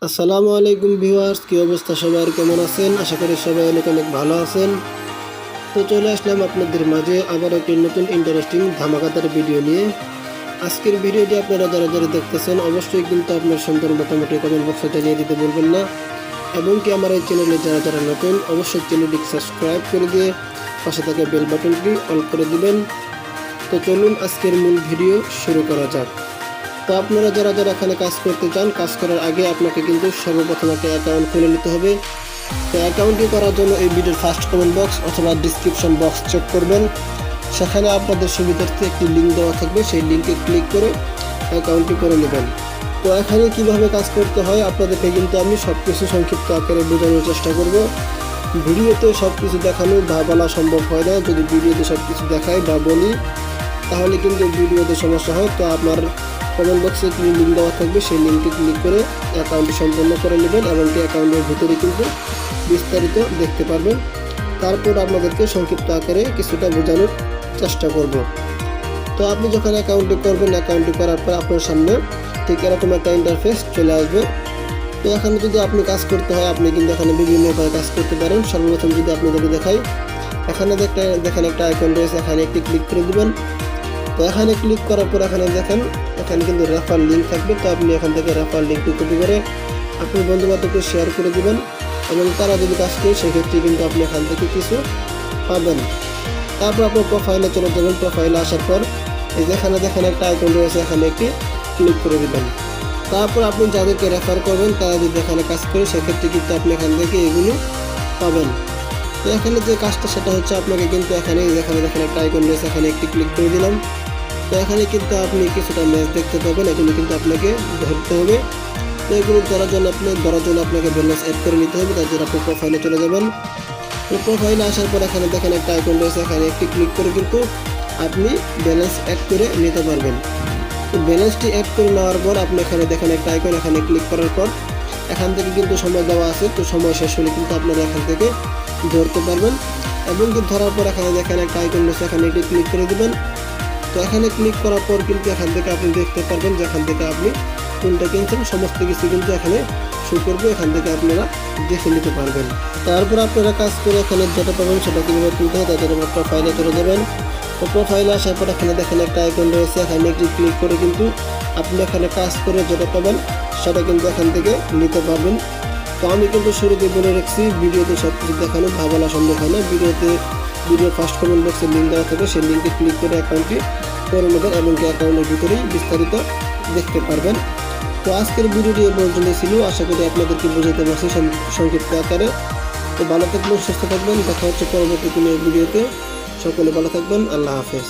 আসসালামু আলাইকুম ভিউয়ার্স, কি অবস্থা সবার, কেমন আছেন? আশা করি সবাই অনেক অনেক ভালো আছেন। তো চলে আসলাম আপনাদের মাঝে আবার একটি নতুন ইন্টারেস্টিং ধামাকাদার ভিডিও নিয়ে। আজকের ভিডিওটি আপনারা যারা যারা দেখতেছেন অবশ্যই কিন্তু আপনার সুন্দর মোটামুটি কমেন্ট বক্সে জানিয়ে দিতে বলবেন না, এবং কি আমার এই চ্যানেলে যারা যারা নতুন অবশ্যই চ্যানেলটি সাবস্ক্রাইব করে দিয়ে পাশে থাকা বেল বাটনটি অন করে দিবেন। তো চলুন আজকের মূল ভিডিও শুরু করা যাক। তো আপনারা যারা যারা এখানে কাজ করতে চান, কাজ করার আগে আপনাকে কিন্তু সর্বপ্রথম একটা অ্যাকাউন্ট খুলে নিতে হবে। তো অ্যাকাউন্টটি করার জন্য এই ভিডিওর ফার্স্ট কমেন্ট বক্স অথবা ডিসক্রিপশন বক্স চেক করবেন। সেখানে আপনাদের সুবিধার্থে একটি লিঙ্ক দেওয়া থাকবে, সেই লিঙ্কে ক্লিক করে অ্যাকাউন্টটি করে নেবেন। তো এখানে কিভাবে কাজ করতে হয় আপনাদেরকে কিন্তু আমি সব কিছু সংক্ষিপ্ত আকারে বোঝানোর চেষ্টা করব। ভিডিওতে সব কিছু দেখানো বা বলা সম্ভব হয় না। যদি ভিডিওতে সব কিছু দেখাই বা বলি তাহলে কিন্তু ভিডিওতে সমস্যা হয়। তো আপনার কমেন্ট বক্সে লিঙ্ক দেওয়া থাকবে, সেই লিঙ্কে ক্লিক করে অ্যাকাউন্টটি সম্পন্ন করে নেবেন এবং কি অ্যাকাউন্টের ভিতরে কিন্তু বিস্তারিত দেখতে পারবেন। তারপর আপনাদেরকে সংক্ষিপ্ত আকারে কিছুটা বোঝানোর চেষ্টা করব। তো আপনি যখন অ্যাকাউন্টটি করবেন, অ্যাকাউন্টটি করার পর আপনার সামনে ঠিক এরকম একটা ইন্টারফেস চলে আসবে। তো এখানে যদি আপনি কাজ করতে হয় আপনি কিন্তু এখানে বিভিন্ন উপায়ে কাজ করতে পারেন। সর্বপ্রথম যদি আপনাদেরকে দেখাই, এখানে দেখেন একটা আইকন রয়েছে, এখানে একটি ক্লিক করে দিবেন। তো এখানে ক্লিক করার পর এখানে দেখেন এখানে কিন্তু রেফার লিঙ্ক থাকবে। তো আপনি এখান থেকে রেফার লিঙ্কটি কপি করে আপনি বন্ধুবান্ধবকে শেয়ার করে দিবেন, এবং তারা যদি কাজ করে সেক্ষেত্রে কিন্তু আপনি এখান থেকে কিছু পাবেন। তারপর আপনার প্রোফাইলে চলে যাবেন। প্রোফাইলে আসার পর এই যেখানে দেখেন একটা আইকন রয়েছে, এখানে একটি ক্লিক করে দিবেন। তারপর আপনি যাদেরকে রেফার করবেন তারা যদি এখানে কাজ করে সেক্ষেত্রে কিন্তু আপনি এখান থেকে এগুলো পাবেন। তো এখানে যে কাজটা সেটা হচ্ছে আপনাকে কিন্তু এখানে দেখেন একটা আইকন রয়েছে, এখানে একটি ক্লিক করে দিলাম। তো এখানে কিন্তু আপনি কিছুটা ম্যাচ দেখতে পাবেন, এগুলো কিন্তু আপনাকে ধরতে হবে। তো এগুলো ধরার জন্য আপনাকে ব্যালেন্স অ্যাড করে নিতে হবে। তার জন্য আপনি প্রোফাইলে চলে যাবেন। তো প্রোফাইলে আসার পর এখানে দেখেন একটা আইকন রয়েছে, এখানে একটি ক্লিক করে কিন্তু আপনি ব্যালেন্স অ্যাড করে নিতে পারবেন। তো ব্যালেন্সটি অ্যাড করে নেওয়ার পর আপনি এখানে দেখেন একটা আইকন, এখানে ক্লিক করার পর এখান থেকে কিন্তু সময় দেওয়া আছে। তো সময় শেষ হলে কিন্তু আপনারা এখান থেকে ধরতে পারবেন, এবং কি ধরার পর এখানে দেখেন একটা আইকন রয়েছে, এখানে একটি ক্লিক করে দিবেন। তো এখানে ক্লিক করার পর কিন্তু এখান থেকে আপনি দেখতে পারবেন যে এখান থেকে আপনি কোনটা কিনছেন সমস্ত কিছু কিন্তু এখানে শো করবে, এখান থেকে আপনারা দেখে নিতে পারবেন। তারপর আপনারা কাজ করে এখানে যেটা পাবেন সেটা কীভাবে তুলতে হয় তাদের প্রোফাইলে চলে যাবেন। তো প্রোফাইলে আসার পর এখানে দেখেন একটা আইকন রয়েছে, এখানে একটি ক্লিক করে কিন্তু আপনি এখানে কাজ করে যেটা পাবেন সেটা কিন্তু এখান থেকে নিতে পারবেন। তো আমি কিন্তু শুরুতে বলে রাখছি ভিডিওতে সব কিছু দেখানো বা বলা সম্ভব হয় না। ভিডিওর ফার্স্ট কমেন্ট বক্সে লিঙ্ক দেওয়া থাকে, সেই লিঙ্কে ক্লিক করে অ্যাকাউন্টটি করে নেবেন এবং কি অ্যাকাউন্টের ভিতরেই বিস্তারিত দেখতে পারবেন। তো আজকের ভিডিওটি এ পর্যন্ত ছিল। আশা করি আপনাদেরকে বোঝাতে পারছি সংক্ষিপ্ত আকারে। তো ভালো থাকবেন, সুস্থ থাকবেন, দেখা হচ্ছে পরবর্তী কোনো ভিডিওতে। সকলে ভালো থাকবেন, আল্লাহ হাফেজ।